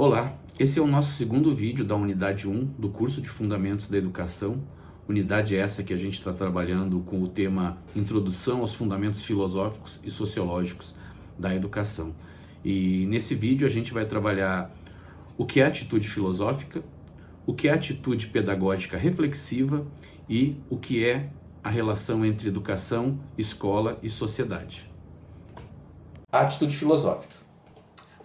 Olá, esse é o nosso segundo vídeo da unidade 1 do curso de Fundamentos da Educação, unidade essa que a gente está trabalhando com o tema Introdução aos Fundamentos Filosóficos e Sociológicos da Educação. E nesse vídeo a gente vai trabalhar o que é atitude filosófica, o que é atitude pedagógica reflexiva e o que é a relação entre educação, escola e sociedade. A atitude filosófica.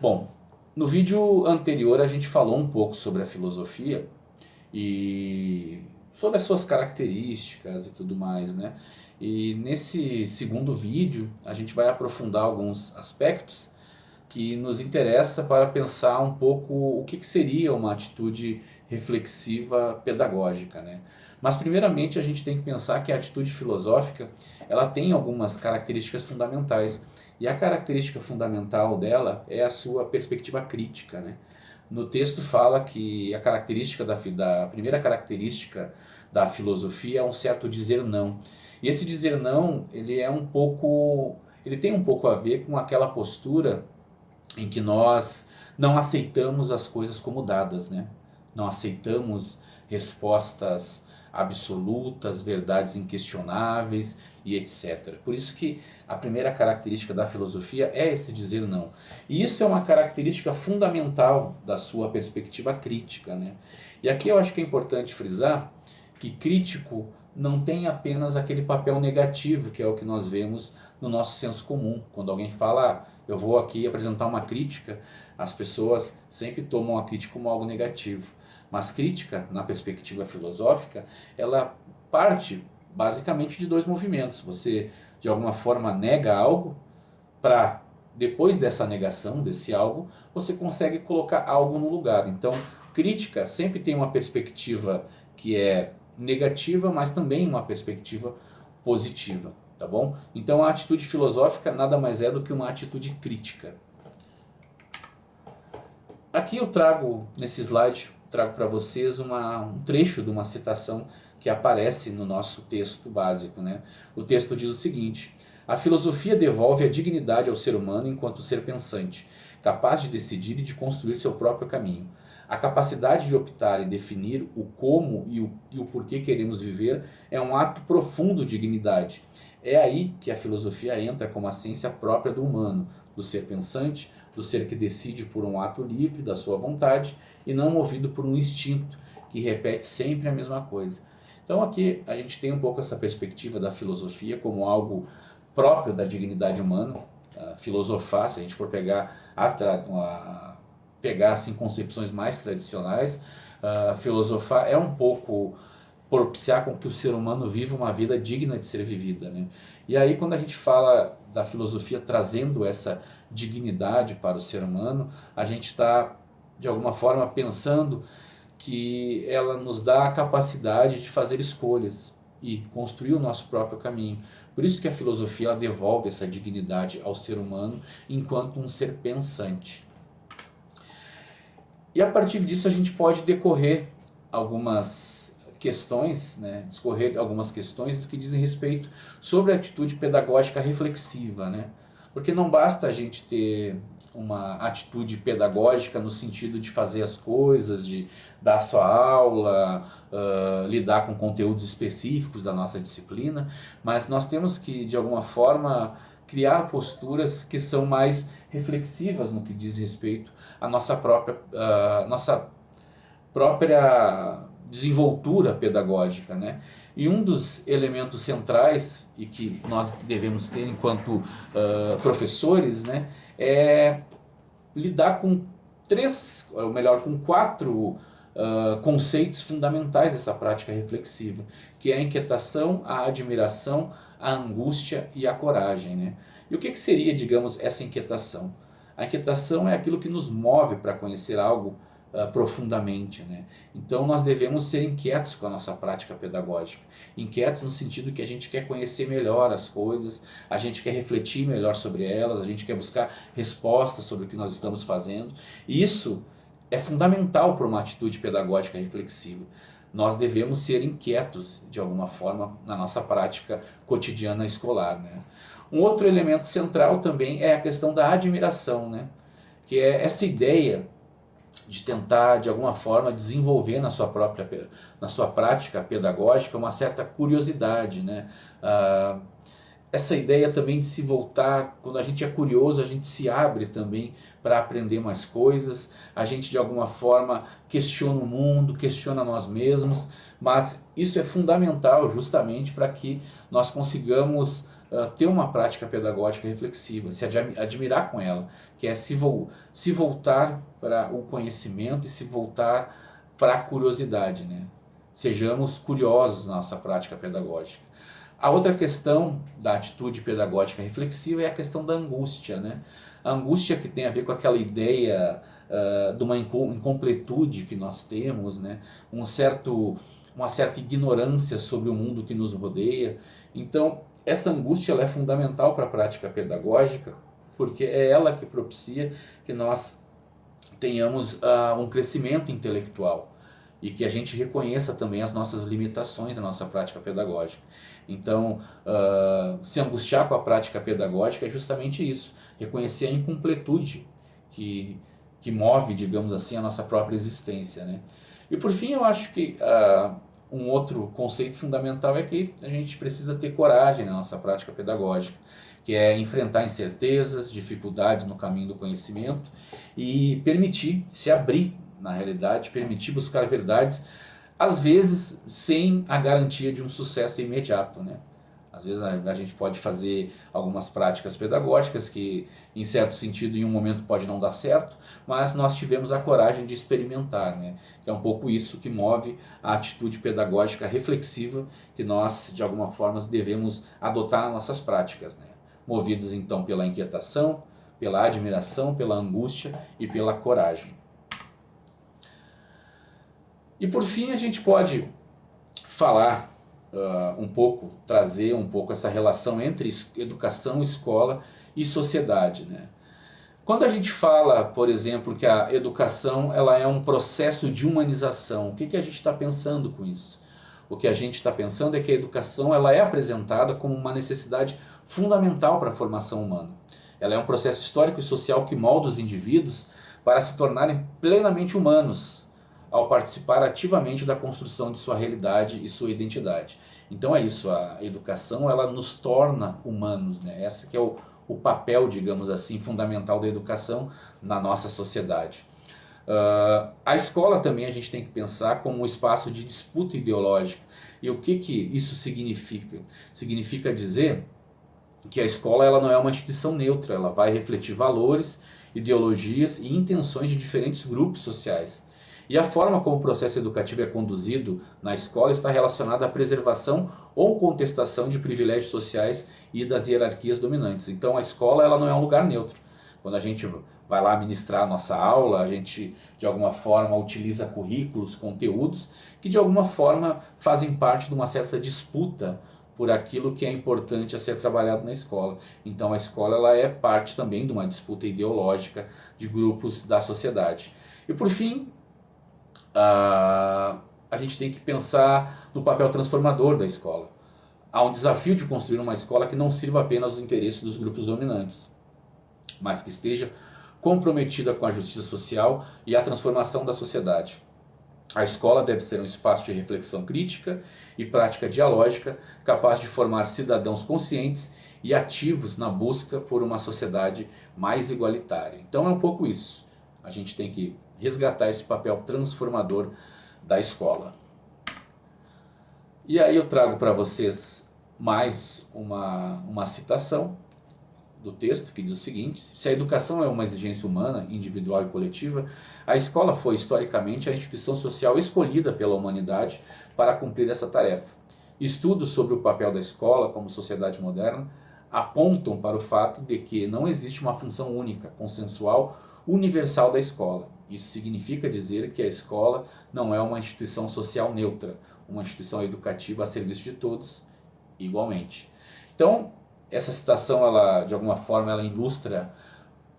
Bom, no vídeo anterior a gente falou um pouco sobre a filosofia e sobre as suas características e tudo mais, né? E nesse segundo vídeo a gente vai aprofundar alguns aspectos que nos interessa para pensar um pouco o que seria uma atitude reflexiva pedagógica, né? Mas primeiramente a gente tem que pensar que a atitude filosófica ela tem algumas características fundamentais. E a característica fundamental dela é a sua perspectiva crítica, né? No texto fala que a primeira característica da filosofia é um certo dizer não. E esse dizer não, ele tem um pouco a ver com aquela postura em que nós não aceitamos as coisas como dadas, né? Não aceitamos respostas absolutas, verdades inquestionáveis e etc. Por isso que a primeira característica da filosofia é esse dizer não. E isso é uma característica fundamental da sua perspectiva crítica, né? E aqui eu acho que é importante frisar que crítico não tem apenas aquele papel negativo, que é o que nós vemos no nosso senso comum. Quando alguém fala, eu vou aqui apresentar uma crítica, as pessoas sempre tomam a crítica como algo negativo. Mas crítica, na perspectiva filosófica, ela parte basicamente de dois movimentos. Você, de alguma forma, nega algo para, depois dessa negação, desse algo, você consegue colocar algo no lugar. Então, crítica sempre tem uma perspectiva que é negativa, mas também uma perspectiva positiva, tá bom? Então a atitude filosófica nada mais é do que uma atitude crítica. Aqui eu trago, nesse slide, para vocês um trecho de uma citação que aparece no nosso texto básico, né? O texto diz o seguinte: a filosofia devolve a dignidade ao ser humano enquanto ser pensante, capaz de decidir e de construir seu próprio caminho. A capacidade de optar e definir o como e o porquê queremos viver é um ato profundo de dignidade. É aí que a filosofia entra como a ciência própria do humano, do ser pensante, do ser que decide por um ato livre da sua vontade e não movido por um instinto que repete sempre a mesma coisa. Então aqui a gente tem um pouco essa perspectiva da filosofia como algo próprio da dignidade humana. Filosofar, se a gente for pegar assim, concepções mais tradicionais, filosofar é um pouco propiciar com que o ser humano viva uma vida digna de ser vivida, né? E aí quando a gente fala da filosofia trazendo essa dignidade para o ser humano, a gente está de alguma forma pensando que ela nos dá a capacidade de fazer escolhas e construir o nosso próprio caminho. Por isso que a filosofia ela devolve essa dignidade ao ser humano enquanto um ser pensante. E a partir disso a gente pode decorrer algumas questões, né, discorrer algumas questões do que dizem respeito sobre a atitude pedagógica reflexiva, né? Porque não basta a gente ter uma atitude pedagógica no sentido de fazer as coisas, de dar sua aula, lidar com conteúdos específicos da nossa disciplina, mas nós temos que, de alguma forma, criar posturas que são mais reflexivas no que diz respeito à nossa própria desenvoltura pedagógica, né? E um dos elementos centrais e que nós devemos ter enquanto professores, né, é lidar com com quatro conceitos fundamentais dessa prática reflexiva, que é a inquietação, a admiração, a angústia e a coragem, né? E o que seria, digamos, essa inquietação? A inquietação é aquilo que nos move para conhecer algo profundamente, né? Então nós devemos ser inquietos com a nossa prática pedagógica, inquietos no sentido que a gente quer conhecer melhor as coisas, a gente quer refletir melhor sobre elas, a gente quer buscar respostas sobre o que nós estamos fazendo, e isso é fundamental para uma atitude pedagógica reflexiva. Nós devemos ser inquietos de alguma forma na nossa prática cotidiana escolar, né? Um outro elemento central também é a questão da admiração, né? Que é essa ideia de tentar, de alguma forma, desenvolver na sua prática pedagógica uma certa curiosidade, né? Essa ideia também de se voltar, quando a gente é curioso, a gente se abre também para aprender mais coisas, a gente de alguma forma questiona o mundo, questiona nós mesmos, mas isso é fundamental justamente para que nós consigamos ter uma prática pedagógica reflexiva, se admirar com ela, que é se voltar para o conhecimento e se voltar para a curiosidade, né? Sejamos curiosos na nossa prática pedagógica. A outra questão da atitude pedagógica reflexiva é a questão da angústia, né? A angústia que tem a ver com aquela ideia de uma incompletude que nós temos, né? Uma certa ignorância sobre o mundo que nos rodeia. Então, essa angústia ela é fundamental para a prática pedagógica, porque é ela que propicia que nós tenhamos um crescimento intelectual e que a gente reconheça também as nossas limitações na nossa prática pedagógica. Então, se angustiar com a prática pedagógica é justamente isso, reconhecer a incompletude que move, digamos assim, a nossa própria existência, né? E por fim, eu acho que um outro conceito fundamental é que a gente precisa ter coragem na nossa prática pedagógica, que é enfrentar incertezas, dificuldades no caminho do conhecimento e permitir se abrir na realidade, permitir buscar verdades, às vezes sem a garantia de um sucesso imediato, né? Às vezes a gente pode fazer algumas práticas pedagógicas que, em certo sentido, em um momento pode não dar certo, mas nós tivemos a coragem de experimentar, né? É um pouco isso que move a atitude pedagógica reflexiva que nós, de alguma forma, devemos adotar nas nossas práticas, né? Movidos então pela inquietação, pela admiração, pela angústia e pela coragem. E por fim a gente pode falar um pouco, trazer um pouco essa relação entre educação, escola e sociedade, né? Quando a gente fala, por exemplo, que a educação ela é um processo de humanização, o que a gente está pensando com isso? O que a gente está pensando é que a educação ela é apresentada como uma necessidade fundamental para a formação humana. Ela é um processo histórico e social que molda os indivíduos para se tornarem plenamente humanos, ao participar ativamente da construção de sua realidade e sua identidade. Então é isso, a educação ela nos torna humanos, né? Esse que é o papel, digamos assim, fundamental da educação na nossa sociedade. A escola também a gente tem que pensar como um espaço de disputa ideológica. E o que isso significa? Significa dizer que a escola ela não é uma instituição neutra, ela vai refletir valores, ideologias e intenções de diferentes grupos sociais. E a forma como o processo educativo é conduzido na escola está relacionada à preservação ou contestação de privilégios sociais e das hierarquias dominantes. Então a escola ela não é um lugar neutro. Quando a gente vai lá ministrar a nossa aula, a gente de alguma forma utiliza currículos, conteúdos que de alguma forma fazem parte de uma certa disputa por aquilo que é importante a ser trabalhado na escola. Então a escola ela é parte também de uma disputa ideológica de grupos da sociedade. E por fim, a gente tem que pensar no papel transformador da escola. Há um desafio de construir uma escola que não sirva apenas aos interesses dos grupos dominantes, mas que esteja comprometida com a justiça social e a transformação da sociedade. A escola deve ser um espaço de reflexão crítica e prática dialógica, capaz de formar cidadãos conscientes e ativos na busca por uma sociedade mais igualitária. Então é um pouco isso. A gente tem que resgatar esse papel transformador da escola. E aí eu trago para vocês mais uma citação do texto que diz o seguinte: se a educação é uma exigência humana, individual e coletiva, a escola foi historicamente a instituição social escolhida pela humanidade para cumprir essa tarefa. Estudos sobre o papel da escola como sociedade moderna apontam para o fato de que não existe uma função única, consensual, universal da escola. Isso significa dizer que a escola não é uma instituição social neutra, uma instituição educativa a serviço de todos, igualmente. Então, essa citação, ela, de alguma forma, ela ilustra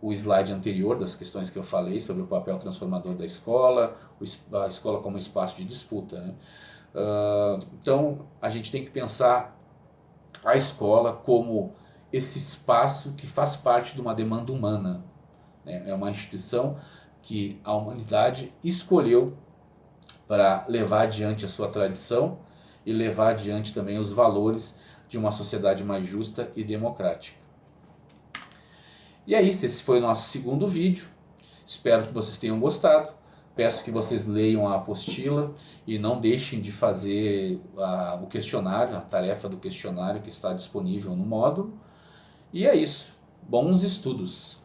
o slide anterior das questões que eu falei sobre o papel transformador da escola, a escola como espaço de disputa, né? Então, a gente tem que pensar a escola como esse espaço que faz parte de uma demanda humana, né? É uma instituição que a humanidade escolheu para levar adiante a sua tradição e levar adiante também os valores de uma sociedade mais justa e democrática. E é isso, esse foi o nosso segundo vídeo. Espero que vocês tenham gostado. Peço que vocês leiam a apostila e não deixem de fazer o questionário, a tarefa do questionário que está disponível no módulo. E é isso. Bons estudos!